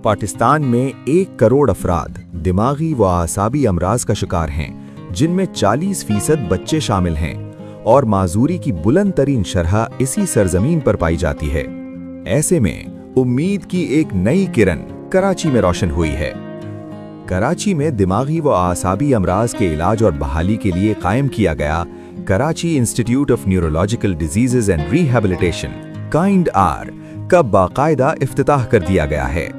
पाकिस्तान में 1 करोड़ अफराद दिमागी व आसाबी अमराज का शिकार हैं, जिनमें 40% बच्चे शामिल हैं और माजूरी की बुलंद तरीन शरह इसी सरजमीन पर पाई जाती है। ऐसे में उम्मीद की एक नई किरण कराची में रोशन हुई है। कराची में दिमागी व आसाबी अमराज के इलाज और बहाली के लिए कायम किया गया Karachi institute of neurological diseases and rehabilitation KIND-R का बाकायदा इफ्तिताह कर दिया गया है।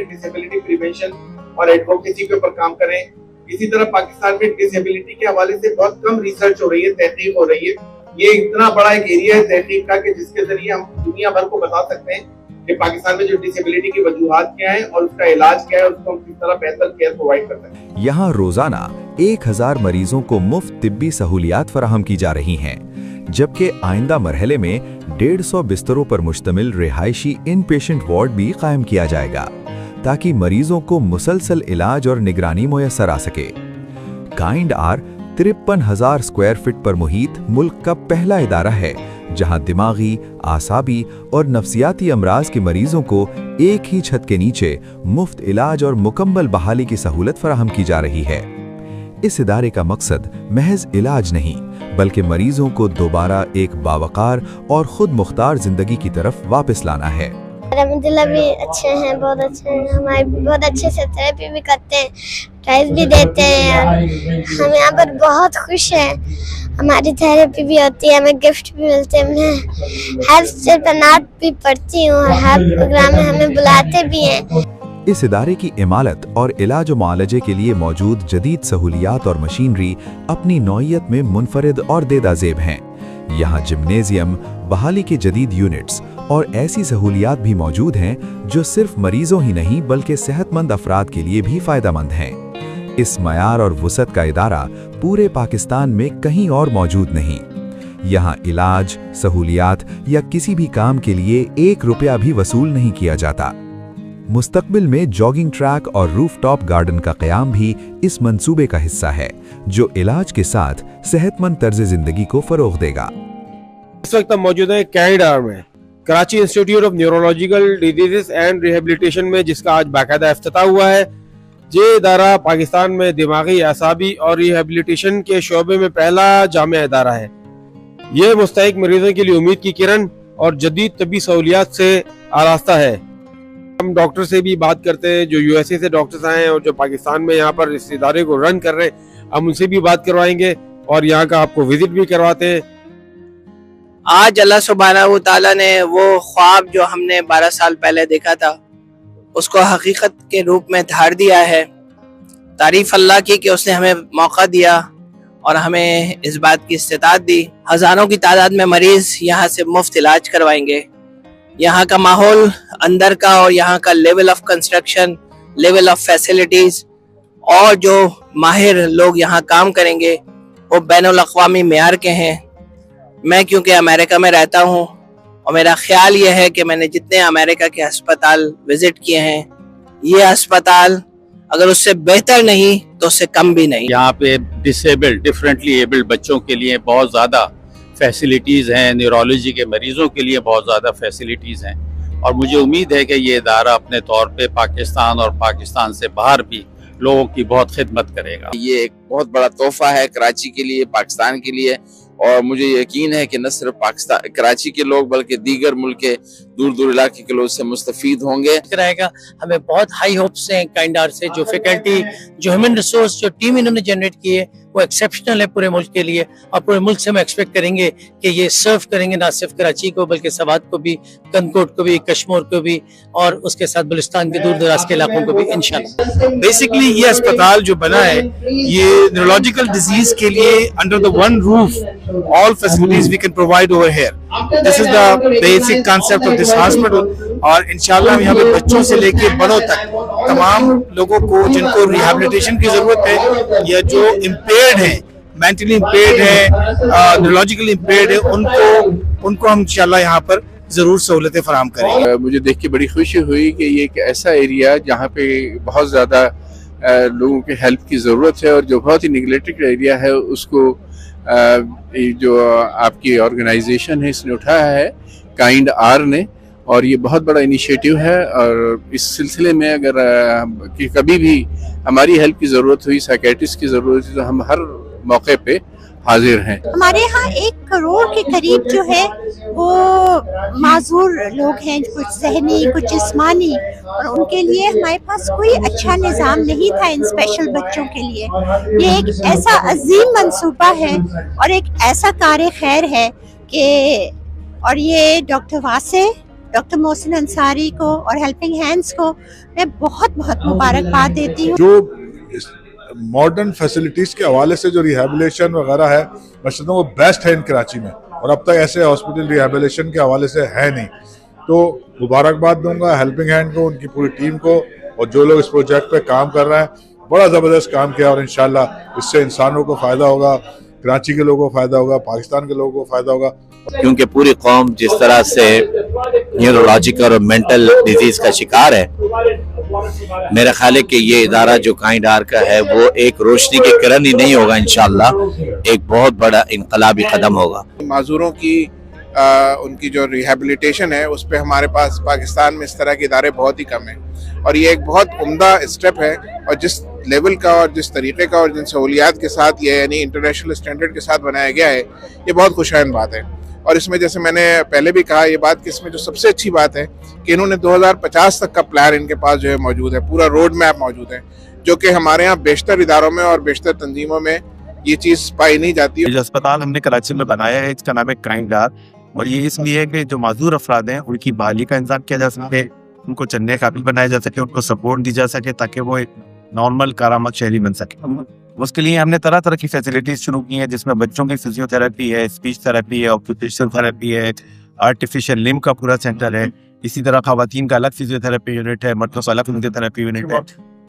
डिसेबिलिटी प्रिवेंशन और एडवोकेसी के ऊपर काम करें। इसी तरह पाकिस्तान में डिसेबिलिटी के हवाले से बहुत कम रिसर्च हो रही है, तहकीक हो रही है। ये इतना बड़ा एक एरिया है तहकीक का कि जिसके जरिए हम दुनिया भर को बता सकते हैं कि पाकिस्तान में जो डिसेबिलिटी की वजूहात क्या है और उसका इलाज क्या है, उसको हम किस तरह बेहतर केयर प्रोवाइड कर सकते हैं। यहाँ रोजाना 1000 मरीजों को मुफ्त तिब्बी सहूलियात फराहम की जा रही हैं, जबकि आइंदा मरहले में 150 बिस्तरों पर मुश्तमिल रिहायशी इन पेशेंट वार्ड भी कायम किया जाएगा, ताकि मरीजों को मुसलसल इलाज और निगरानी मुयस्सर आ सके। KIND-R 53,000 स्क्वायर फीट पर मुहित मुल्क का पहला इदारा है जहां दिमागी, आसाबी और नफ्सियाती अमराज के मरीजों को एक ही छत के नीचे मुफ्त इलाज और मुकम्मल बहाली की सहूलत फराहम की जा रही है। इस इदारे का मकसद महज इलाज नहीं, बल्कि मरीजों को दोबारा एक बावकार और खुद मुख्तार जिंदगी की तरफ वापस लाना है। अलहम्दुलिल्लाह भी अच्छे हैं, बहुत अच्छे हैं। हमारे बहुत अच्छे से थेरेपी भी करते हैं, प्राइज भी देते हैं। हम यहाँ पर बहुत खुश हैं। हमारी थेरेपी भी होती है, हमें गिफ्ट भी मिलते हैं। मैं हर सेमिनार भी पढ़ती हूँ और हर प्रोग्राम में हमें बुलाते भी हैं। इस इदारे की इमारत और इलाज व मुआलजे के लिए मौजूद जदीद सहूलियात और मशीनरी अपनी नौइयत में मुनफरिद और देदाजेब हैं। यहाँ जिम्नेजियम, बहाली के जदीद यूनिट्स और ऐसी सहूलियात भी मौजूद हैं जो सिर्फ मरीजों ही नहीं बल्कि सेहतमंद अफराद के लिए भी फायदेमंद हैं। इस मयार और वुसअत का इदारा पूरे पाकिस्तान में कहीं और मौजूद नहीं। यहाँ इलाज, सहूलियात या किसी भी काम के लिए 1 रुपया भी वसूल नहीं किया जाता। मुस्तकबिल में जॉगिंग ट्रैक और रूफटॉप गार्डन का क़याम भी इस मंसूबे का हिस्सा है, जो इलाज के साथ सेहतमंद तर्ज जिंदगी को फरोग देगा। इस वक्त हम मौजूद हैं KIND-R में, Karachi institute of neurological diseases and rehabilitation में, जिसका आज बाकायदा इफ्तिताह हुआ है। ये इदारा पाकिस्तान में दिमागी, आसाबी और रिहेबिलिटेशन के शोबे में पहला जामिया इदारा है। ये मुस्तहिक मरीजों के लिए उम्मीद की किरण और जदीद तबी सहूलियात से आरास्ता है। हम डॉक्टर से भी बात करते हैं जो USA से डॉक्टर्स आए हैं और जो पाकिस्तान में यहाँ पर इस इदारे को रन कर रहे हैं। हम उनसे भी बात करवाएंगे और यहाँ का आपको विजिट भी करवाते हैं। आज अल्लाह सुब्हानहू तआला ने वो ख्वाब जो हमने 12 साल पहले देखा था, उसको हकीकत के रूप में धार दिया है। तारीफ अल्लाह की कि उसने हमें मौका दिया और हमें इस बात की इस्तिताअत दी। हज़ारों की तादाद में मरीज यहाँ से मुफ्त इलाज करवाएंगे। यहाँ का माहौल अंदर का और यहाँ का level of construction, level of facilities और जो माहिर लोग यहाँ काम करेंगे वो बैनुल अक़वामी मेयार के हैं। मैं क्योंकि अमेरिका में रहता हूँ और मेरा ख्याल ये है कि मैंने जितने अमेरिका के अस्पताल विजिट किए हैं, ये अस्पताल अगर उससे बेहतर नहीं तो उससे कम भी नहीं। यहाँ पे डिसेबल्ड, डिफरेंटली एबल्ड बच्चों के लिए बहुत ज़्यादा फैसिलिटीज़ हैं, न्यूरोलॉजी के मरीज़ों के लिए बहुत ज़्यादा फैसिलिटीज़ हैं और मुझे उम्मीद है कि ये इदारा अपने तौर पे पाकिस्तान और पाकिस्तान से बाहर भी लोगों की बहुत खिदमत करेगा। ये एक बहुत बड़ा तोहफा है कराची के लिए, पाकिस्तान के लिए, और मुझे यकीन है कि न सिर्फ पाकिस्तान कराची के लोग बल्कि दीगर मुल्क के दूर दूर इलाके के लोग से मुस्तफीद होंगे। रहेगा। हमें बहुत हाई होप्स हैं KIND-R से। जो फैकल्टी, जो ह्यूमन रिसोर्स, जो टीम इन्होंने जनरेट की है वो एक्सेप्शनल है पूरे मुल्क के लिए और पूरे मुल्क से हम एक्सपेक्ट करेंगे कि ये सर्व करेंगे ना सिर्फ कराची को बल्कि सवात को भी, कनकोट को भी, कश्मीर को भी और उसके साथ बलुस्तान के दूर दराज के इलाकों को भी इंशाल्लाह। बेसिकली ये अस्पताल जो बना है ये न्यूरोलॉजिकल डिजीज के लिए under the one roof all facilities we can provide over here. This is the basic concept of this hospital और इंशाल्लाह हम यहाँ पे बच्चों से लेके बड़ों तक तमाम लोगों को जिनको रिहैबिलिटेशन की जरूरत है या जो इम्पेयर्ड है, मेंटली इम्पेयर्ड है, न्यूरोलॉजिकली इम्पेयर्ड है, उनको हम इंशाल्लाह यहाँ पर जरूर सहूलतें फराहम करेंगे। मुझे देख के बड़ी खुशी हुई कि ये एक ऐसा एरिया जहाँ पे बहुत ज्यादा लोगों के हेल्प की ज़रूरत है और जो बहुत ही निगलेक्टेड एरिया है उसको जो आपकी ऑर्गेनाइजेशन है इसने उठाया है काइंड आर ने, और ये बहुत बड़ा इनिशिएटिव है। और इस सिलसिले में अगर कि कभी भी हमारी हेल्प की ज़रूरत हुई, साइकेट्रिस्ट की ज़रूरत हुई, तो हम हर मौके पे हाजिर हैं। हमारे यहाँ 1 करोड़ के करीब जो है वो माजूर लोग हैं, कुछ जहनी कुछ जिस्मानी, और उनके लिए हमारे पास कोई अच्छा निज़ाम नहीं था इन स्पेशल बच्चों के लिए। ये एक ऐसा अजीम मंसूबा है और एक ऐसा कार्य खैर है कि, और ये डॉक्टर वासे, डॉक्टर मोहसिन अंसारी को और हेल्पिंग हैंड्स को मैं बहुत बहुत मुबारकबाद देती हूँ। जो मॉडर्न फैसिलिटीज़ के हवाले से जो रिहैबिलिटेशन वगैरह है, मैं समझता हूँ वो बेस्ट है इन कराची में, और अब तक ऐसे हॉस्पिटल रिहैबिलिटेशन के हवाले से है नहीं। तो मुबारकबाद दूंगा हेल्पिंग हैंड को, उनकी पूरी टीम को, और जो लोग इस प्रोजेक्ट पे काम कर रहे हैं, बड़ा ज़बरदस्त काम किया, और इंशाल्लाह इससे इंसानों को फ़ायदा होगा, कराची के लोगों को फ़ायदा होगा, पाकिस्तान के लोगों को फ़ायदा होगा। क्योंकि पूरी कौम जिस तरह से न्यूरोलॉजिकल और मेंटल डिजीज का शिकार है, मेरा ख्याल है कि ये इदारा जो काइंड आर का है वो एक रोशनी की किरण ही नहीं होगा, इंशाल्लाह एक बहुत बड़ा इनकलाबी कदम होगा। माजूरों की उनकी जो रिहैबिलिटेशन है उस पर हमारे पास पाकिस्तान में इस तरह के इदारे बहुत ही कम हैं, और ये एक बहुत उम्दा स्टेप है। और जिस लेवल का और जिस तरीके का और जिन सहूलियात के साथ ये यानी इंटरनेशनल स्टैंडर्ड के साथ बनाया गया है, ये बहुत खुशहाल बात है। और इसमें जैसे मैंने पहले भी कहा, ये बात कि इसमें जो सबसे अच्छी बात है कि इन्होंने 2050 तक का प्लान इनके पास जो है मौजूद है, पूरा रोड मैप मौजूद है, जो कि हमारे यहाँ बेशतर इदारों में और बेशतर तंजीमों में ये चीज़ पाई नहीं जाती। जो अस्पताल हमने कराची में बनाया है इसका नाम है काइंड आर, और ये इसलिए कि जो माजूर अफराद हैं उनकी बहाली का इंतजाम किया जा सके, उनको चलने काबिल बनाया जा सके, उनको सपोर्ट दी जा सके ताकि वो एक नॉर्मल कारामद शहरी बन सके। उसके लिए हमने तरह तरह की फैसिलिटीज शुरू की हैं, जिसमें बच्चों की फिजियोथेरेपी है, स्पीच थेरेपी है, ऑक्यूपेशनल थेरेपी है, आर्टिफिशियल लिम्ब का पूरा सेंटर है। इसी तरह खवातीन का अलग फिजियोथेरेपी यूनिट है, मर्दों का अलग फिजियोथेरेपी यूनिट है।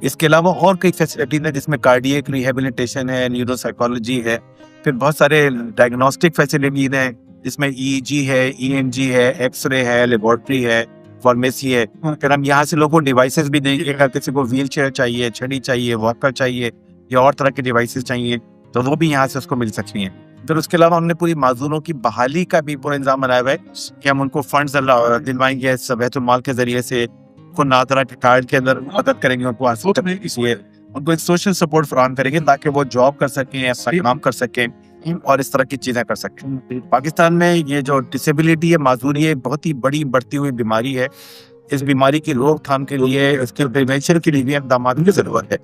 इसके अलावा और कई फैसिलिटीज हैं जिसमें कार्डियक रिहेबिलिटेशन है, न्यूरोसाइकोलॉजी है, फिर बहुत सारे डायग्नोस्टिक फैसिलिटीज हैं जिसमें EEG है, EMG है, एक्सरे है, लेबोरेटरी है, फार्मेसी है। फिर हम यहाँ से लोगों को डिवाइसेस भी देंगे, अगर किसी को व्हील चेयर चाहिए, छड़ी चाहिए, वॉकर चाहिए या और तरह के डिवाइसेस चाहिए तो वो भी यहाँ से उसको मिल सकती हैं। फिर उसके अलावा हमने पूरी माजूरों की बहाली का भी पूरा इंतजाम बनाया हुआ है कि हम उनको फंड्स दिलवाएंगे बैतुल माल के जरिए से, उनको ना तरह के कार्ड के अंदर मदद करेंगे, उनको एक सोशल सपोर्ट फराहम करेंगे ताकि वो जॉब कर सकें, अपना काम कर सकें और इस तरह की चीज़ें कर सकें। पाकिस्तान में ये जो डिसेबिलिटी है, माजूरी है, बहुत ही बड़ी बढ़ती हुई बीमारी है। इस बीमारी की रोकथाम के लिए, इसके प्रिवेंशन के लिए भी इक़दाम की ज़रूरत है,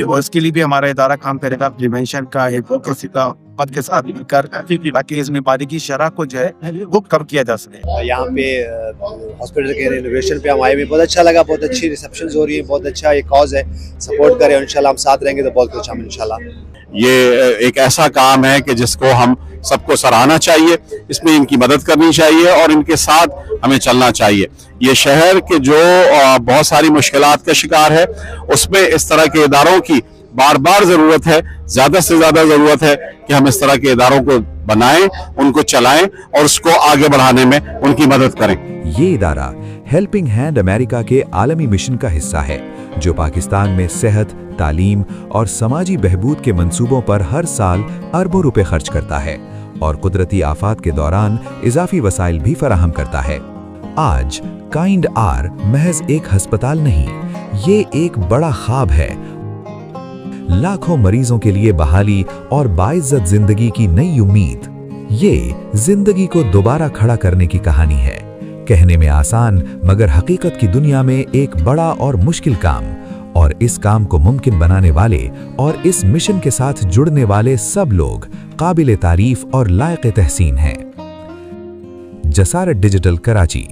और इसके लिए भी हमारा इदारा काम करेगा प्रिवेंशन का, एडवोकेसी का पद के साथ मिलकर, ताकि इस बीमारी की शरह को जो है वो कम किया जा सके। यहाँ पे हॉस्पिटल के रिनोवेशन पे हम आए हुए, बहुत अच्छा लगा, बहुत अच्छी रिसेप्शन हो रही है, बहुत अच्छा ये कॉज है, सपोर्ट करें, इंशाल्लाह हम साथ रहेंगे तो बहुत कुछ हम इंशाल्लाह। ये एक ऐसा काम है कि जिसको हम सबको सराहना चाहिए, इसमें इनकी मदद करनी चाहिए और इनके साथ हमें चलना चाहिए। ये शहर के जो बहुत सारी मुश्किलात का शिकार है, उसमें इस तरह के इदारों की बार बार ज़रूरत है, ज़्यादा से ज़्यादा ज़रूरत है कि हम इस तरह के इदारों को बनाएं, उनको चलाएं और उसको आगे बढ़ाने में उनकी मदद करें। ये इदारा हेल्पिंग हैंड अमेरिका के आलमी मिशन का हिस्सा है, जो पाकिस्तान में सेहत, तालीम और समाजी बहबूद के मंसूबों पर हर साल अरबों रुपए खर्च करता है और कुदरती आफात के दौरान इजाफी वसाइल भी फराहम करता है। आज काइंड आर महज एक अस्पताल नहीं, ये एक बड़ा ख्वाब है। लाखों मरीजों के लिए बहाली और बाइज्जत जिंदगी की नई उम्मीद। ये जिंदगी को दोबारा खड़ा करने की कहानी है। कहने में आसान, मगर हकीकत की दुनिया में एक बड़ा और मुश्किल काम, और इस काम को मुमकिन बनाने वाले और इस मिशन के साथ जुड़ने वाले सब लोग काबिल तारीफ और लायक तहसीन हैं। जसारत डिजिटल, कराची।